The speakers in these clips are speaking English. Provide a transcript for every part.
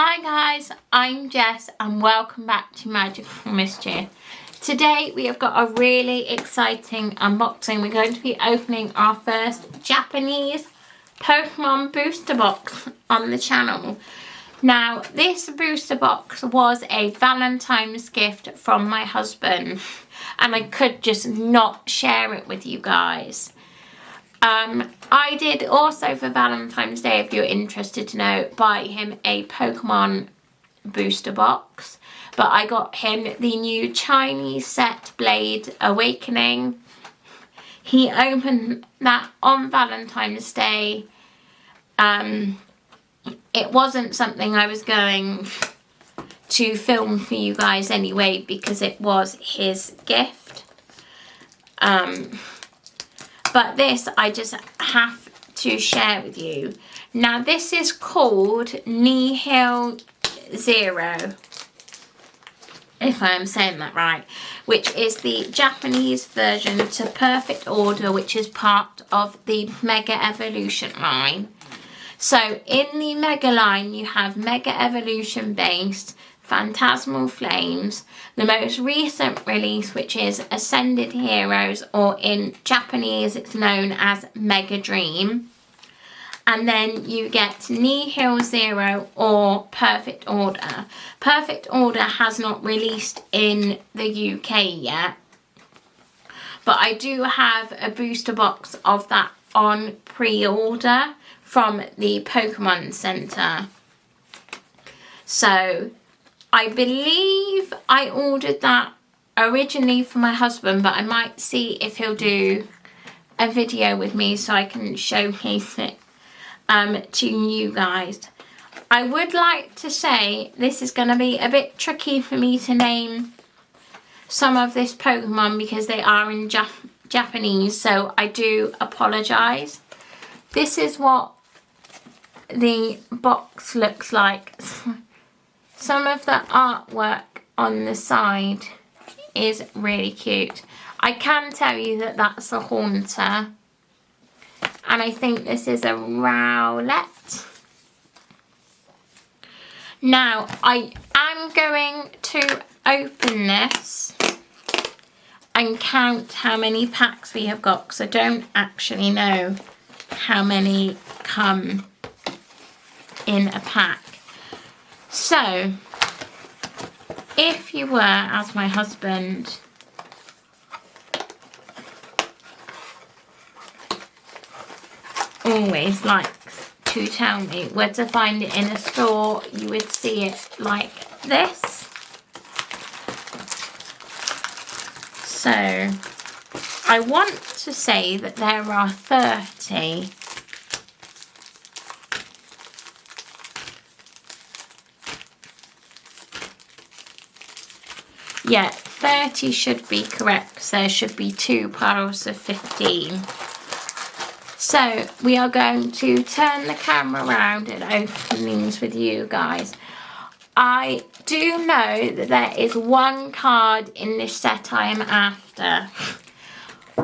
Hi guys, I'm Jess and welcome back to Magical Mischief. Today we have got a really exciting unboxing. We're going to be opening our first Japanese Pokemon booster box on the channel. Now this booster box was a Valentine's gift from my husband and I could just not share it with you guys. I did also for Valentine's Day, if you're interested to know, buy him a Pokemon booster box. But I got him the new Chinese set Blade Awakening. He opened that on Valentine's Day. It wasn't something I was going to film for you guys anyway because it was his gift. But this I just have to share with you. Now this is called Nihil Zero, if I am saying that right, which is the Japanese version to Perfect Order, which is part of the Mega Evolution line. So in the Mega line you have Mega Evolution based, Phantasmal Flames, the most recent release which is Ascended Heroes, or in Japanese it's known as Mega Dream, and then you get Nihil Zero or Perfect Order. Perfect Order has not released in the UK yet, but I do have a booster box of that on pre-order from the Pokemon Center. So I believe I ordered that originally for my husband, but I might see if he'll do a video with me so I can showcase it to you guys. I would like to say this is going to be a bit tricky for me to name some of this Pokemon because they are in Japanese, so I do apologise. This is what the box looks like. Some of the artwork on the side is really cute. I can tell you that that's a Haunter. And I think this is a Rowlet. Now, I am going to open this and count how many packs we have got, because I don't actually know how many come in a pack. So, if you were, as my husband, always likes to tell me, were to find it in a store, you would see it like this. So, I want to say that there are 30. Yeah, 30 should be correct, because there should be 2 piles of 15. So, we are going to turn the camera around and open these with you guys. I do know that there is one card in this set I am after.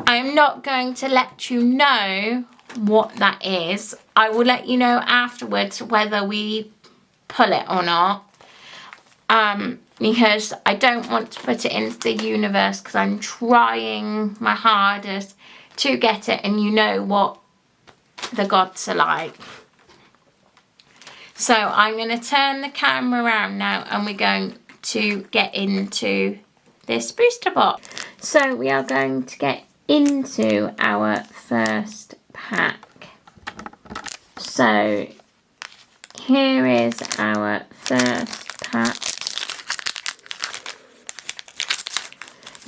I am not going to let you know what that is. I will let you know afterwards whether we pull it or not. Because I don't want to put it into the universe because I'm trying my hardest to get it, and you know what the gods are like. So I'm going to turn the camera around now and we're going to get into this booster box. So we are going to get into our first pack. So here is our first pack.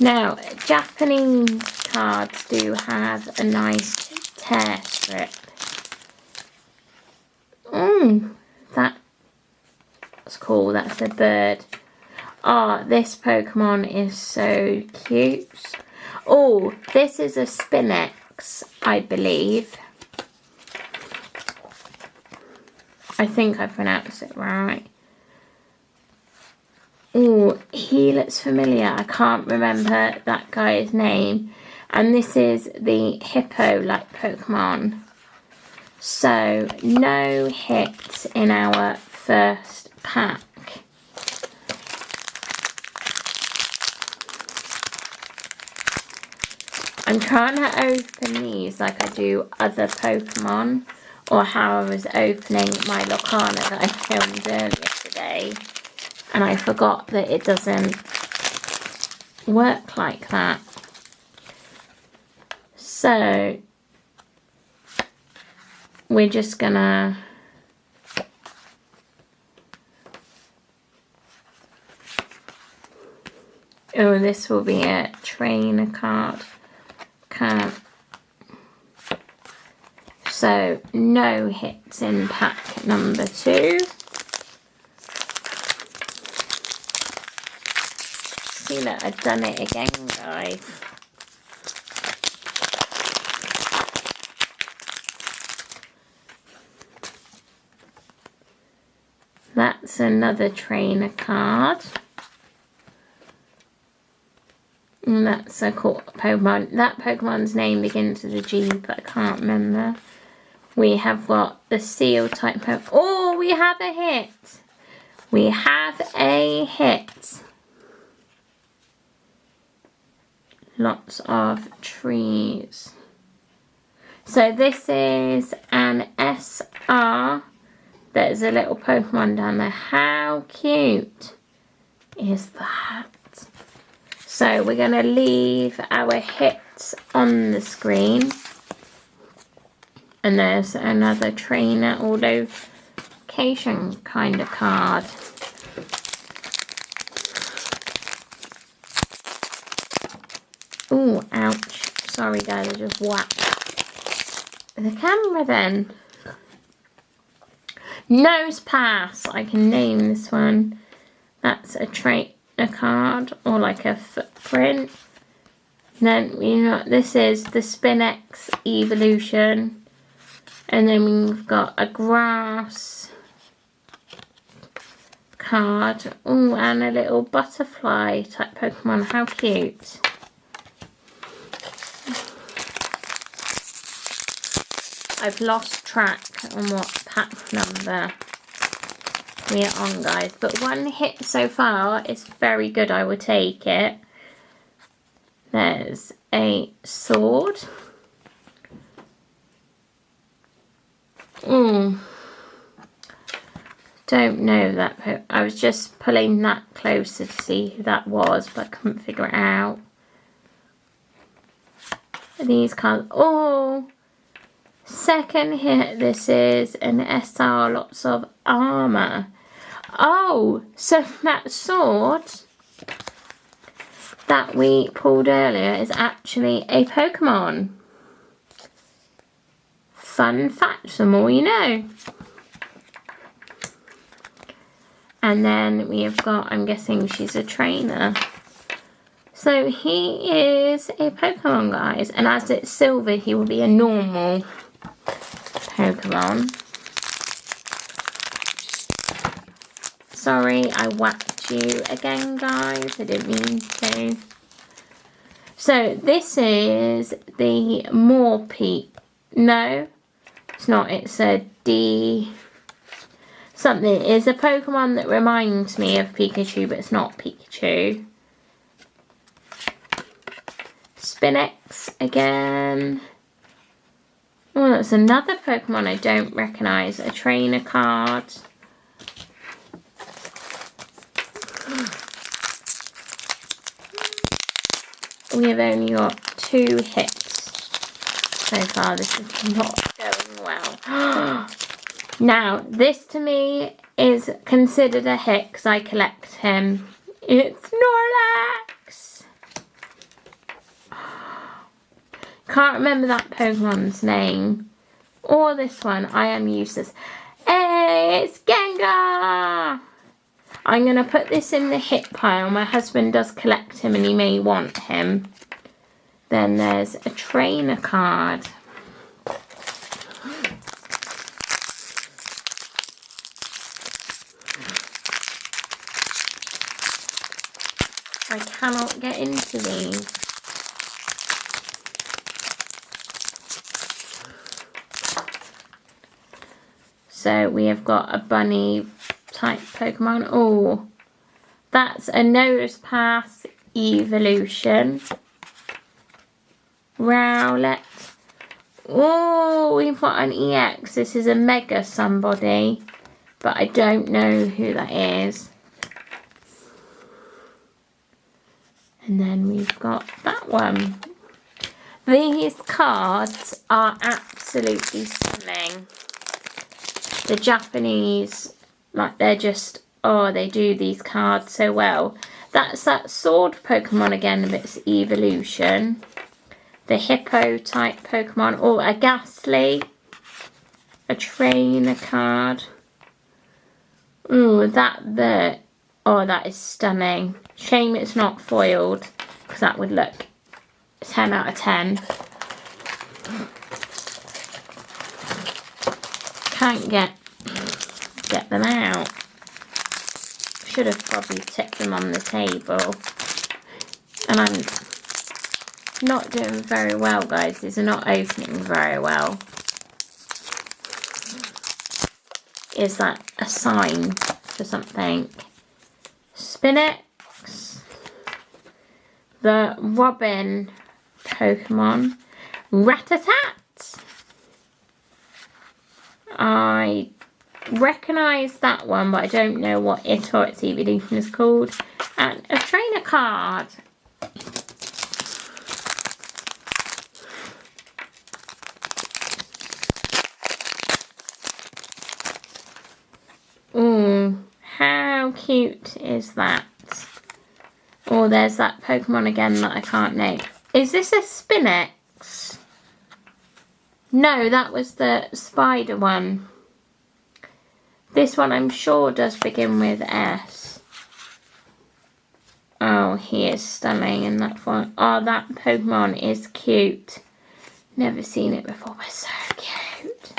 Now, Japanese cards do have a nice tear strip. That's cool. That's a bird. Oh, this Pokemon is so cute. Oh, this is a Spinax, I believe. I think I pronounced it right. Oh, he looks familiar. I can't remember that guy's name. And this is the hippo-like Pokemon. So, no hits in our first pack. I'm trying to open these like I do other Pokemon, or how I was opening my Locana that I filmed earlier today, and I forgot that it doesn't work like that. So we're just gonna this will be a trainer card. So no hits in pack number 2. See, look, I've done it again, guys. That's another trainer card. And that's a cool Pokemon. That Pokemon's name begins with a G, but I can't remember. We have got the Seal type Pokemon. Oh, we have a hit. We have a hit. Lots of trees. So this is an SR. There's a little Pokemon down there. How cute is that? So we're going to leave our hits on the screen. And there's another trainer or location kind of card. Oh, ouch. Sorry guys, I just whacked the camera then. Nose Pass. I can name this one. That's a trainer card or like a footprint. Then this is the Spinex Evolution. And then we've got a grass card. Oh, and a little butterfly type Pokemon. How cute. I've lost track on what pack number we are on, guys. But one hit so far is very good. I would take it. There's a sword. Don't know that. I was just pulling that closer to see who that was, but I couldn't figure it out. These cards. Oh, second hit. This is an SR. Lots of armor. Oh, so that sword that we pulled earlier is actually a Pokemon. Fun fact, the more you know. And then we have got, I'm guessing she's a trainer. So he is a Pokemon, guys. And as it's silver, he will be a normal Pokemon. Sorry, I whacked you again, guys. I didn't mean to. So this is the Morpeko. No, it's not. It's a D something. It's a Pokemon that reminds me of Pikachu, but it's not Pikachu. Spinex again. Oh, that's another Pokemon I don't recognise. A trainer card. We have only got 2 hits so far. This is not going well. Now, this to me is considered a hit because I collect him. It's Snorlax! Can't remember that Pokemon's name. Or this one. I am useless. Hey, it's Gengar! I'm going to put this in the hit pile. My husband does collect him and he may want him. Then there's a trainer card. I cannot get into these. So we have got a bunny type Pokemon. Oh, that's a Nosepass evolution. Rowlet. Oh, we've got an EX. This is a Mega somebody, but I don't know who that is. And then we've got that one. These cards are absolutely stunning. The Japanese, like, they're just, oh, they do these cards so well. That's that sword Pokemon again of its evolution. The Hippo type Pokemon, or a Ghastly. A trainer card. Ooh, that is stunning. Shame it's not foiled, because that would look 10 out of 10. Can't get them out. Should have probably tipped them on the table. And I'm not doing very well, guys. These are not opening very well. Is that a sign for something? Spinix. The Robin Pokemon. Rattata. I recognise that one, but I don't know what it or its evolution is called. And a trainer card. Ooh, how cute is that? Oh, there's that Pokemon again that I can't name. Is this a Spinix? No, that was the spider one. This one I'm sure does begin with S. Oh, he is stunning in that one. Oh, that Pokemon is cute. Never seen it before, but so cute.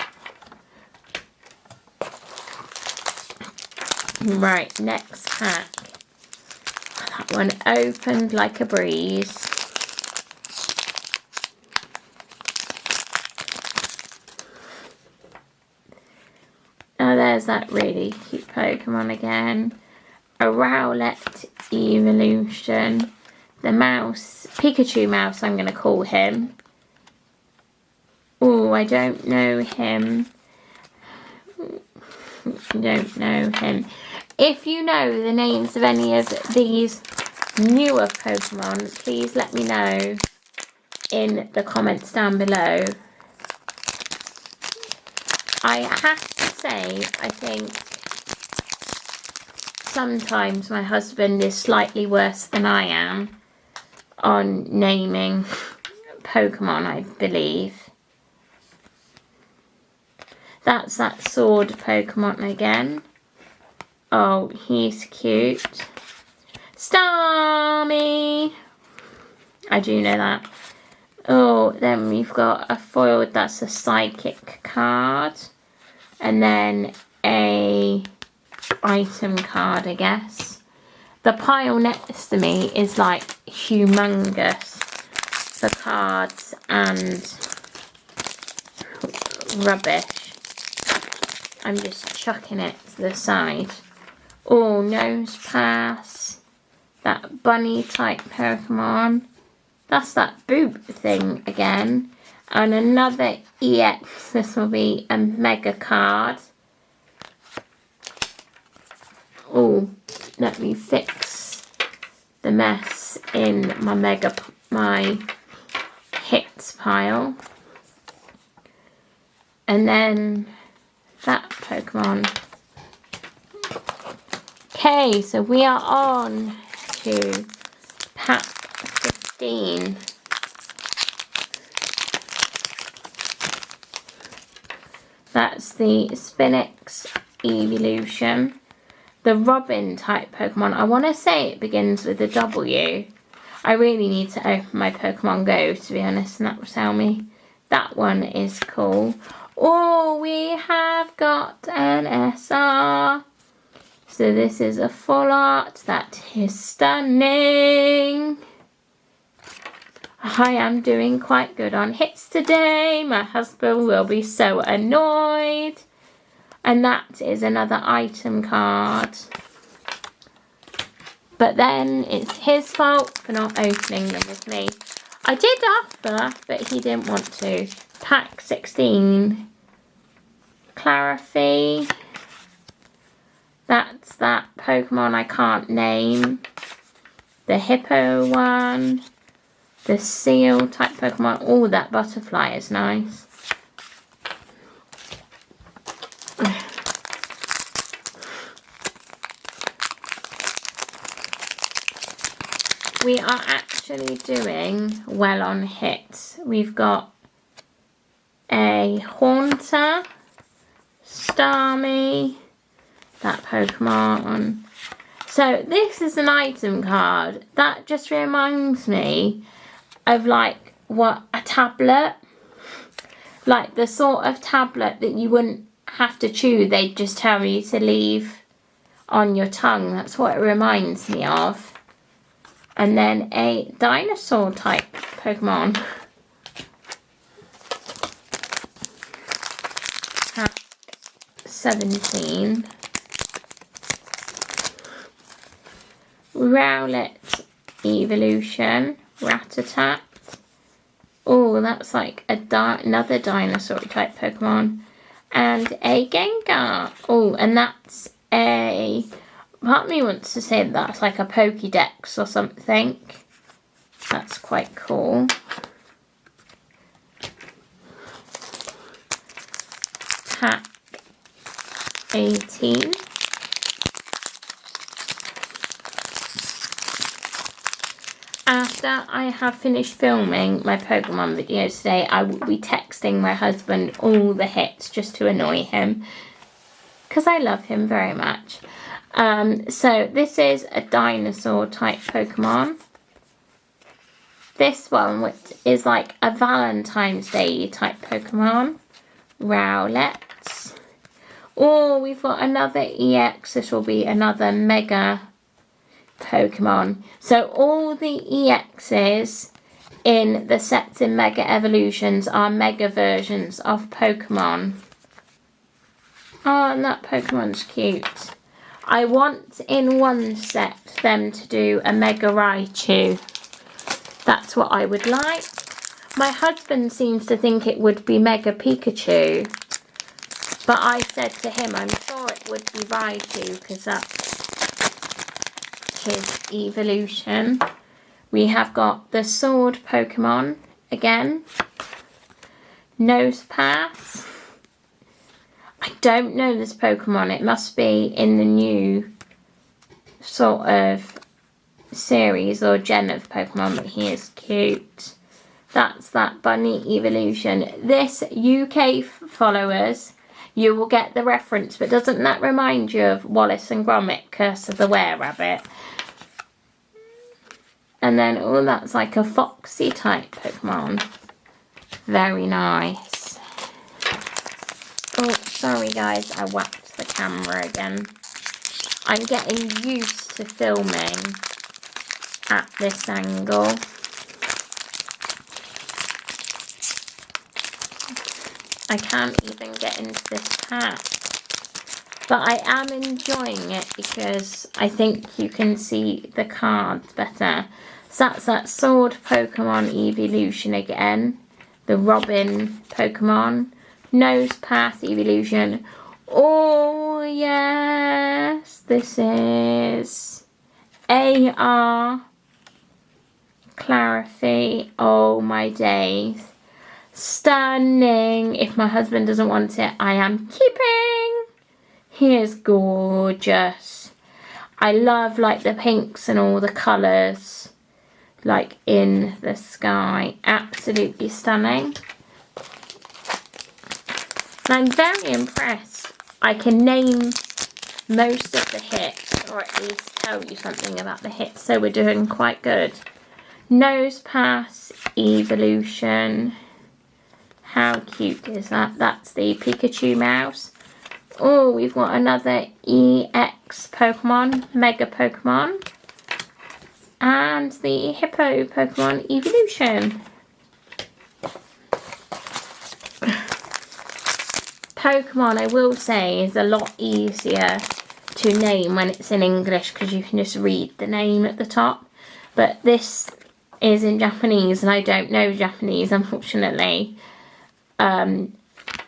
Right, next pack. That one opened like a breeze. Oh, there's that really cute Pokemon again. A Rowlet evolution. The mouse, Pikachu mouse I'm going to call him. Oh, I don't know him. Don't know him. If you know the names of any of these newer Pokemon, please let me know in the comments down below. I have to say, I think sometimes my husband is slightly worse than I am on naming Pokemon, I believe. That's that sword Pokemon again. Oh, he's cute. Starmie! I do know that. Oh, then we've got a foiled, that's a psychic card. And then a item card, I guess. The pile next to me is like humongous for cards and rubbish. I'm just chucking it to the side. Oh, Nosepass. That bunny type Pokemon. That's that boot thing again. And another EX. This will be a mega card. Oh, let me fix the mess in my hits pile. And then that Pokemon. Okay, so we are on to pack 15. That's the Spinix evolution. The Robin type Pokemon. I want to say it begins with a W. I really need to open my Pokemon Go, to be honest, and that will tell me. That one is cool. Oh, we have got an SR. So this is a full art. That is stunning. I am doing quite good on hits today. My husband will be so annoyed. And that is another item card. But then it's his fault for not opening them with me. I did offer, but he didn't want to. Pack 16. Clarify. That's that Pokemon I can't name. The Hippo one. The Seal type Pokemon. Oh, that Butterfly is nice. We are actually doing well on hits. We've got a Haunter, Starmie, that Pokemon. So this is an item card. That just reminds me of like what a tablet. Like the sort of tablet that you wouldn't have to chew. They'd just tell you to leave on your tongue. That's what it reminds me of. And then a dinosaur type Pokemon. Pack 17. Rowlet Evolution. Rattata. Oh, that's like another dinosaur type Pokemon. And a Gengar. Oh, and that's a... Part of me wants to say that's like a Pokédex or something. That's quite cool. Pack 18. After I have finished filming my Pokemon videos today, I will be texting my husband all the hits just to annoy him. Because I love him very much. So this is a dinosaur type Pokemon. This one, which is like a Valentine's Day type Pokemon. Rowlet. Oh, we've got another EX. This will be another Mega Pokemon. So all the EXs in the sets in Mega Evolutions are Mega versions of Pokemon. Oh, and that Pokemon's cute. I want in one set them to do a Mega Raichu. That's what I would like. My husband seems to think it would be Mega Pikachu. But I said to him, I'm sure it would be Raichu because that's his evolution. We have got the Sword Pokemon again. Nosepass. I don't know this Pokemon. It must be in the new sort of series or gen of Pokemon, but he is cute. That's that Bunny evolution. This UK followers, you will get the reference, but doesn't that remind you of Wallace and Gromit, Curse of the Were-Rabbit? And then, oh, that's like a Foxy type Pokemon. Very nice. Oh, sorry guys, I whacked the camera again. I'm getting used to filming at this angle. I can't even get into this pack. But I am enjoying it because I think you can see the cards better. So that's that Sword Pokemon evolution again. The Robin Pokemon. Nosepass evolution. Oh yes, this is AR Clarify. Oh my days. Stunning. If my husband doesn't want it, I am keeping. He is gorgeous. I love like the pinks and all the colours like in the sky. Absolutely stunning. And I'm very impressed. I can name most of the hits, or at least tell you something about the hits, so we're doing quite good. Nosepass evolution. How cute is that? That's the Pikachu mouse. Oh, we've got another EX Pokemon, Mega Pokemon. And the Hippo Pokemon evolution. Pokemon, I will say, is a lot easier to name when it's in English because you can just read the name at the top. But this is in Japanese and I don't know Japanese, unfortunately.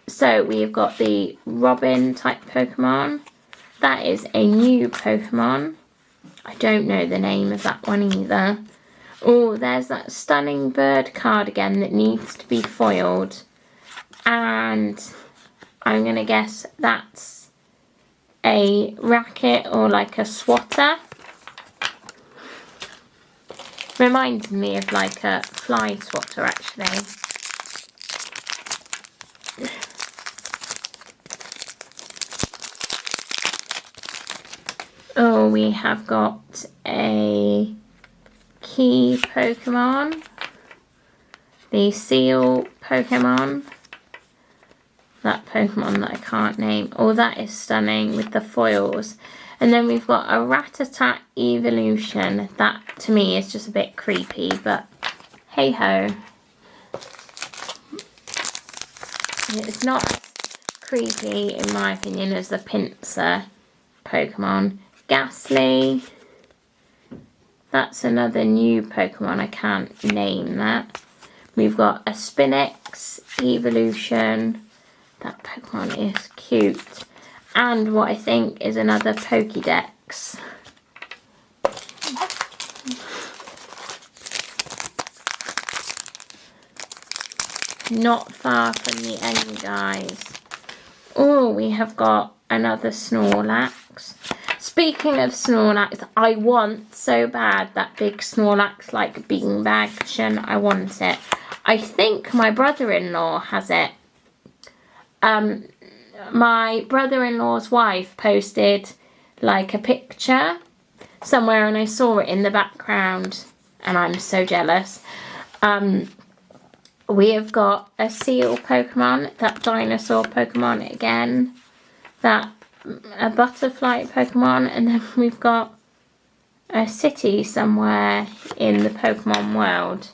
So we've got the Robin type Pokemon. That is a new Pokemon. I don't know the name of that one either. Oh, there's that stunning bird card again that needs to be foiled. And I'm going to guess that's a racket or like a swatter. Reminds me of like a fly swatter actually. Oh, we have got a key Pokemon. The seal Pokemon. That Pokemon that I can't name. Oh, that is stunning with the foils. And then we've got a Rattata Evolution. That, to me, is just a bit creepy, but hey-ho. It's not as creepy, in my opinion, as the Pinsir Pokemon. Ghastly. That's another new Pokemon. I can't name that. We've got a Spinix Evolution. That Pokemon is cute. And what I think is another Pokédex. Not far from the end, guys. Oh, we have got another Snorlax. Speaking of Snorlax, I want so bad that big Snorlax like beanbag version. I want it. I think my brother-in-law has it. My brother-in-law's wife posted like a picture somewhere and I saw it in the background and I'm so jealous. We have got a seal Pokemon, that dinosaur Pokemon again, a butterfly Pokemon, and then we've got a city somewhere in the Pokemon world.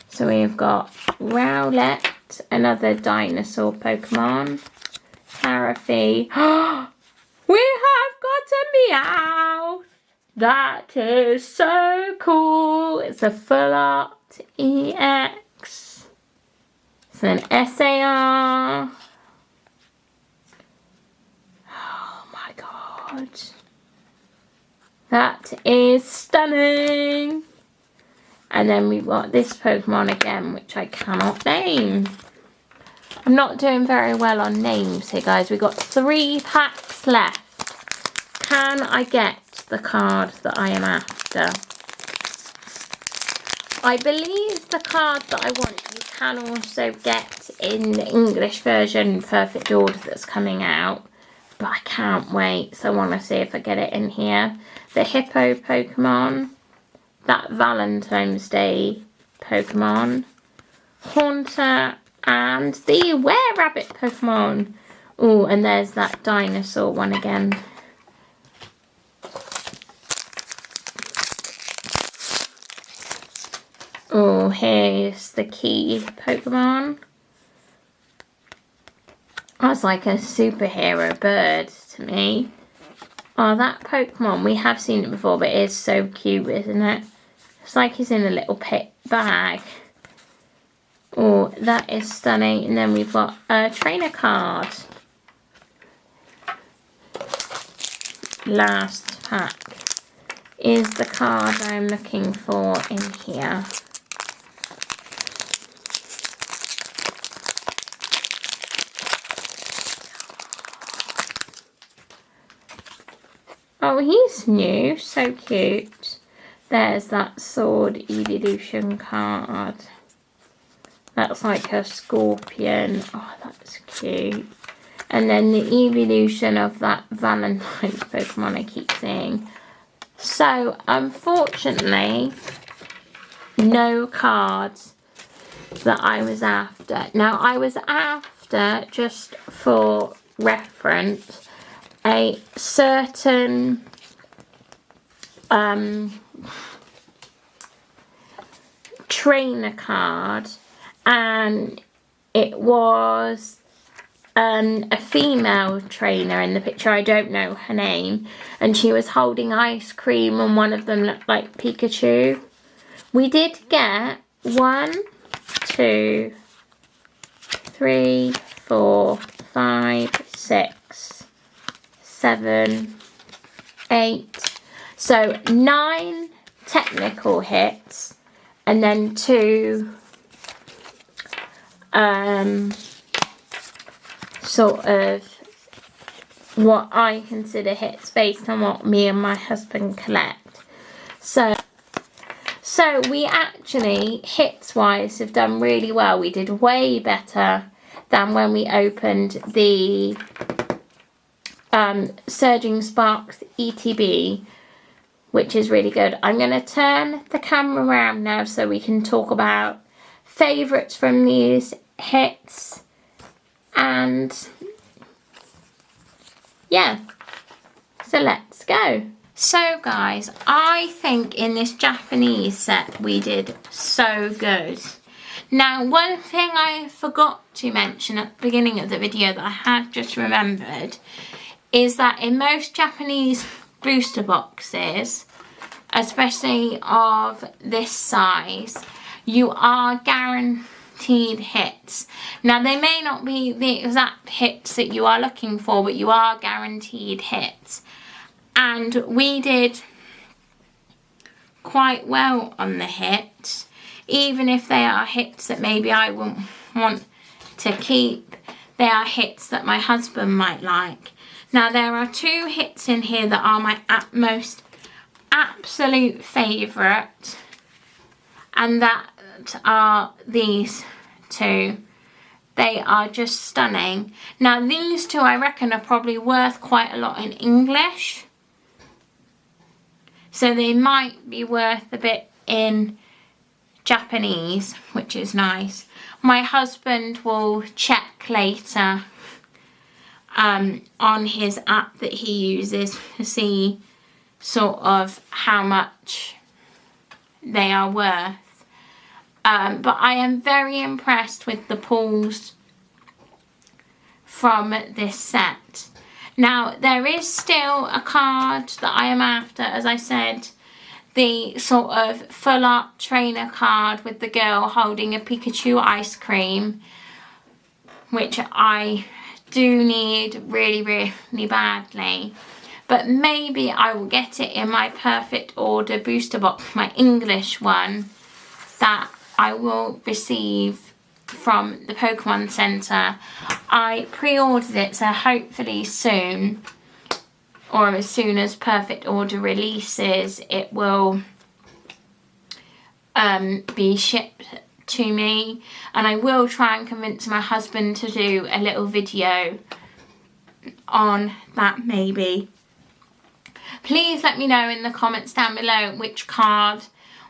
So we've got Rowlet, another dinosaur Pokemon. Parafi. We have got a Meow. That is so cool. It's a full art EX. It's an SAR. Oh my god. That is stunning. And then we've got this Pokemon again, which I cannot name. I'm not doing very well on names here, guys. We've got 3 packs left. Can I get the card that I am after? I believe the card that I want you can also get in the English version Perfect Order that's coming out. But I can't wait, so I want to see if I get it in here. The Hippo Pokemon. That Valentine's Day Pokemon. Haunter. And the Were-Rabbit Pokemon. Oh, and there's that dinosaur one again. Oh, here's the key Pokemon. That's like a superhero bird to me. Oh, that Pokemon, we have seen it before, but it is so cute, isn't it? It's like he's in a little pit bag. Oh, that is stunning. And then we've got a trainer card. Last pack is the card I'm looking for in here. Oh, he's new. So cute. There's that Sword Evolution card. That's like a scorpion. Oh, that's cute. And then the evolution of that Valentine's Pokemon I keep seeing. So, unfortunately, no cards that I was after. Now, I was after, just for reference, a certain trainer card, and it was a female trainer in the picture. I don't know her name, and she was holding ice cream, and one of them looked like Pikachu. We did get 1, 2, 3, 4, 5, 6, 7, 8. So 9 technical hits, and then 2 sort of what I consider hits based on what me and my husband collect. So we actually, hits wise, have done really well. We did way better than when we opened the Surging Sparks ETB, which is really good. I'm going to turn the camera around now so we can talk about favourites from these hits. And yeah, so let's go. So guys, I think in this Japanese set we did so good. Now, one thing I forgot to mention at the beginning of the video that I had just remembered is that in most Japanese booster boxes, especially of this size, you are guaranteed hits. Now, they may not be the exact hits that you are looking for, but you are guaranteed hits. And we did quite well on the hits, even if they are hits that maybe I wouldn't want to keep. They are hits that my husband might like. Now, there are 2 hits in here that are my most absolute favourite, and that are these 2. They are just stunning. Now, these 2 I reckon are probably worth quite a lot in English, so they might be worth a bit in Japanese, which is nice. My husband will check later on his app that he uses to see sort of how much they are worth. But I am very impressed with the pulls from this set. Now, there is still a card that I am after, as I said, the sort of full art trainer card with the girl holding a Pikachu ice cream, which I do need really, really badly. But maybe I will get it in my Perfect Order booster box, my English one, that I will receive from the Pokemon Centre. I pre-ordered it, so hopefully soon, or as soon as Perfect Order releases, it will be shipped to me, and I will try and convince my husband to do a little video on that maybe. Please let me know in the comments down below which card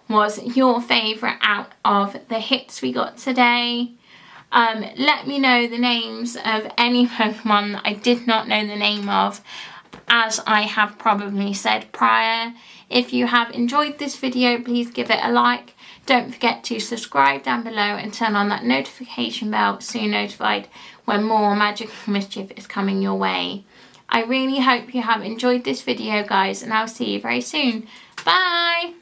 was your favourite out of the hits we got today. Let me know the names of any Pokemon that I did not know the name of, as I have probably said prior. If you have enjoyed this video, please give it a like. Don't forget to subscribe down below and turn on that notification bell so you're notified when more Magic Mischief is coming your way. I really hope you have enjoyed this video, guys, and I'll see you very soon. Bye!